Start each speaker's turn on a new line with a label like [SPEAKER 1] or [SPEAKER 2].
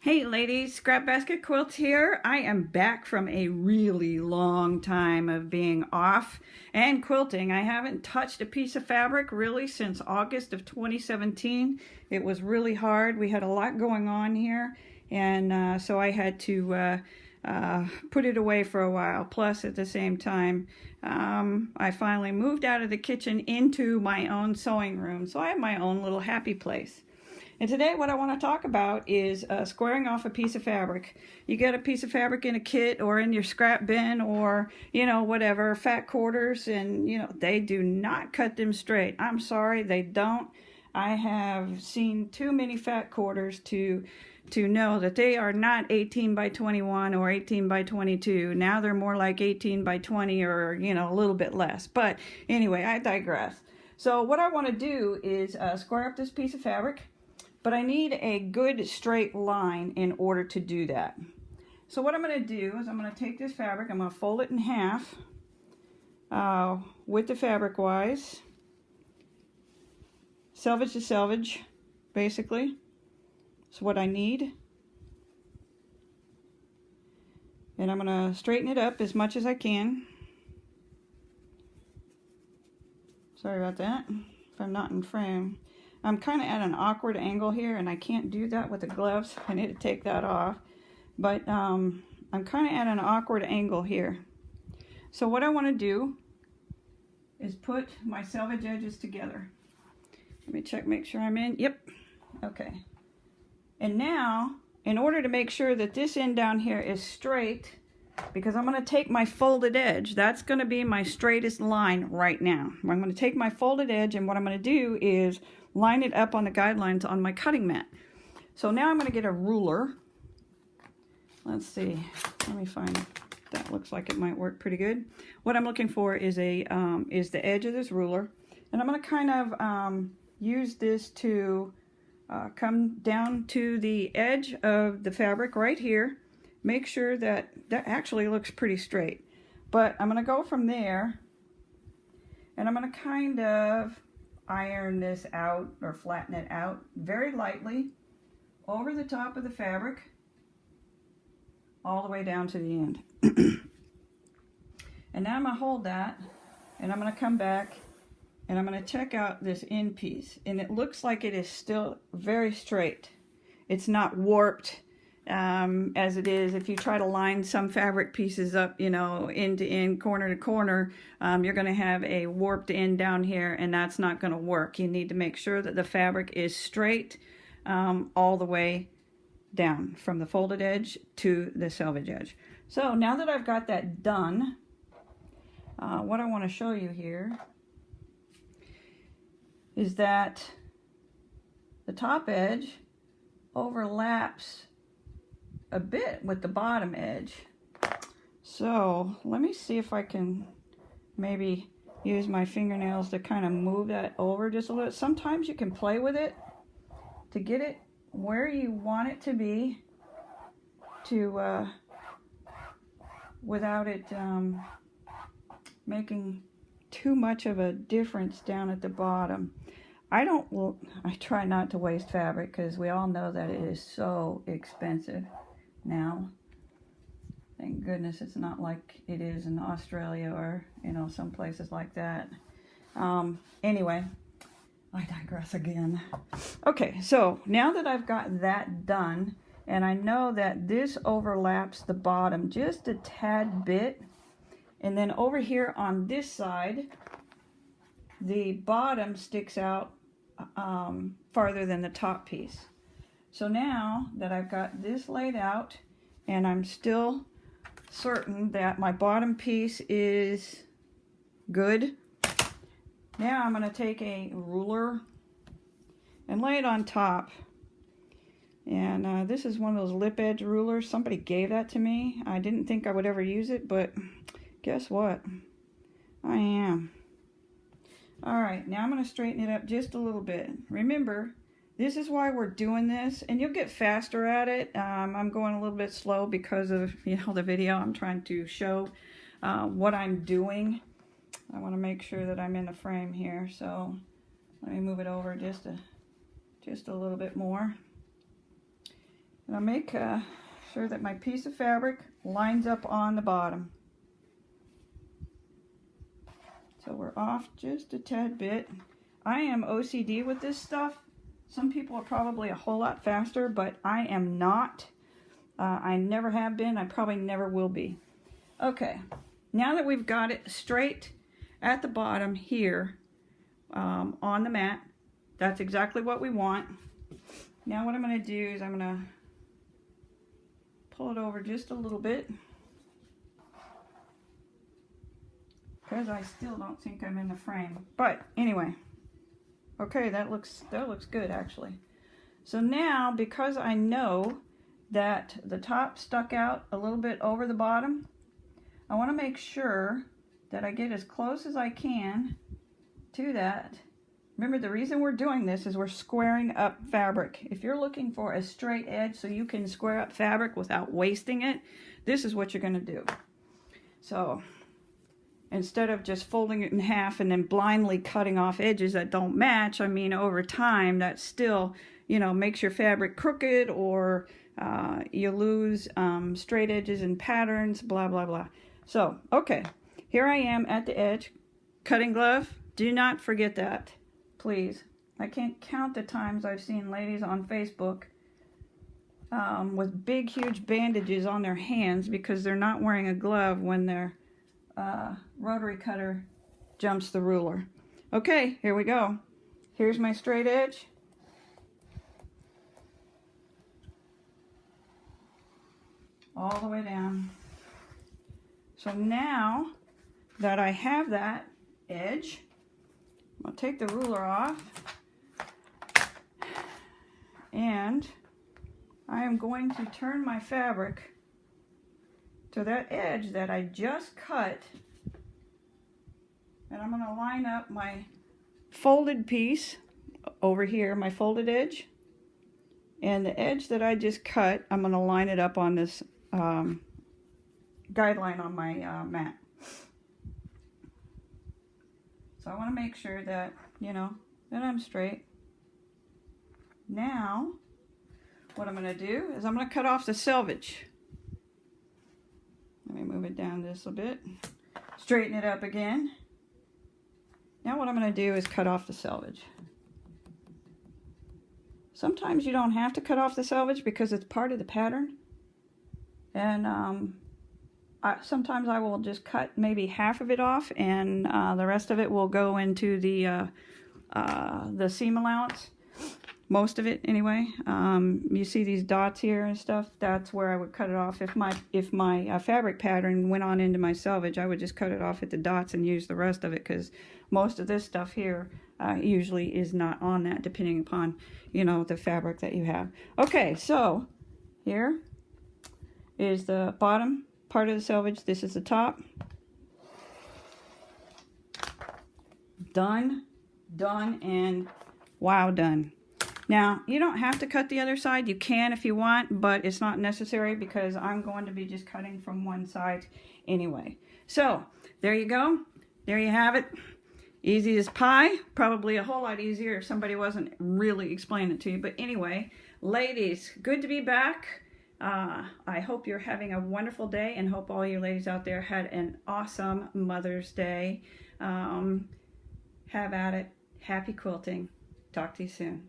[SPEAKER 1] Hey ladies, Scrap Basket Quilt here. I am back from a really long time of being off and quilting. I haven't touched a piece of fabric really since August of 2017. It was really hard. We had a lot going on here, and so I had to put it away for a while. Plus, at the same time, I finally moved out of the kitchen into my own sewing room, so I have my own little happy place. And today what I want to talk about is squaring off a piece of fabric. You get a piece of fabric in a kit or in your scrap bin or, whatever, fat quarters, and, they do not cut them straight. I'm sorry, they don't. I have seen too many fat quarters to know that they are not 18 by 21 or 18 by 22. Now they're more like 18 by 20 or, a little bit less. But anyway, I digress. So what I want to do is square up this piece of fabric. But I need a good straight line in order to do that. So what I'm going to do is I'm going to take this fabric, I'm going to fold it in half with the fabric wise. Selvage to selvage, basically. That's what I need. And I'm going to straighten it up as much as I can. Sorry about that, if I'm not in frame. I'm kind of at an awkward angle here, and I can't do that with the gloves. I need to take that off. But I'm kind of at an awkward angle here. So what I want to do is put my selvage edges together. Let me check, make sure I'm in. Yep. Okay. And now, in order to make sure that this end down here is straight, because I'm going to take my folded edge. That's going to be my straightest line right now. I'm going to take my folded edge, and what I'm going to do is line it up on the guidelines on my cutting mat. So now I'm going to get a ruler. Let's see. Let me find. That looks like it might work pretty good. What I'm looking for is the edge of this ruler, and I'm going to kind of use this to come down to the edge of the fabric right here. Make sure that actually looks pretty straight. But I'm going to go from there, and I'm going to kind of iron this out or flatten it out very lightly over the top of the fabric all the way down to the end. And now I'm going to hold that, and I'm going to come back and I'm going to check out this end piece, and it looks like it is still very straight. It's not warped as it is if you try to line some fabric pieces up, end to end, corner to corner. You're going to have a warped end down here, and that's not going to work. You need to make sure that the fabric is straight all the way down from the folded edge to the selvage edge. So now that I've got that done, what I want to show you here is that the top edge overlaps a bit with the bottom edge. So let me see if I can maybe use my fingernails to kind of move that over just a little. Sometimes you can play with it to get it where you want it to be, to without it making too much of a difference down at the bottom. I try not to waste fabric, because we all know that it is so expensive now. Thank goodness it's not like it is in Australia or some places like that. Anyway, I digress again. Okay, so now that I've got that done, and I know that this overlaps the bottom just a tad bit, and then over here on this side the bottom sticks out farther than the top piece. So now that I've got this laid out, and I'm still certain that my bottom piece is good, now I'm going to take a ruler and lay it on top. And this is one of those lip edge rulers. Somebody gave that to me. I didn't think I would ever use it, but guess what? I am. Alright, now I'm going to straighten it up just a little bit. Remember, this is why we're doing this, and you'll get faster at it. I'm going a little bit slow because of the video. I'm trying to show what I'm doing. I want to make sure that I'm in the frame here, so let me move it over just a little bit more. And I'll make sure that my piece of fabric lines up on the bottom. So we're off just a tad bit. I am OCD with this stuff. Some people are probably a whole lot faster, but I am not. I never have been. I probably never will be. Okay, now that we've got it straight at the bottom here on the mat, that's exactly what we want. Now what I'm going to do is I'm going to pull it over just a little bit, because I still don't think I'm in the frame. But anyway, okay, that looks good actually. So now, because I know that the top stuck out a little bit over the bottom, I want to make sure that I get as close as I can to that. Remember, the reason we're doing this is we're squaring up fabric. If you're looking for a straight edge so you can square up fabric without wasting it, this is what you're going to do. So instead of just folding it in half and then blindly cutting off edges that don't match, I mean, over time that still, you know, makes your fabric crooked, or you lose straight edges and patterns, blah, blah, blah. So, okay, here I am at the edge. Cutting glove, do not forget that, please. I can't count the times I've seen ladies on Facebook with big, huge bandages on their hands because they're not wearing a glove when their rotary cutter jumps the ruler. Okay, here we go. Here's my straight edge. All the way down. So now that I have that edge, I'll take the ruler off, and I am going to turn my fabric to that edge that I just cut, and I'm going to line up my folded piece over here, my folded edge, and the edge that I just cut, I'm going to line it up on this guideline on my mat. So I want to make sure that, you know, that I'm straight. Now, what I'm going to do is I'm going to cut off the selvage. Let me move it down just a bit. Straighten it up again. Now what I'm going to do is cut off the selvage. Sometimes you don't have to cut off the selvage because it's part of the pattern. And sometimes I will just cut maybe half of it off, and the rest of it will go into the seam allowance. Most of it anyway. You see these dots here and stuff, that's where I would cut it off. If my fabric pattern went on into my selvage, I would just cut it off at the dots and use the rest of it, because most of this stuff here usually is not on that, depending upon, you know, the fabric that you have. Okay, so here is the bottom part of the selvage. This is the top. Done, done, and wow, done. Now, you don't have to cut the other side. You can if you want, but it's not necessary because I'm going to be just cutting from one side anyway. So, there you go. There you have it. Easy as pie. Probably a whole lot easier if somebody wasn't really explaining it to you. But anyway, ladies, good to be back. I hope you're having a wonderful day, and hope all you ladies out there had an awesome Mother's Day. Have at it. Happy quilting. Talk to you soon.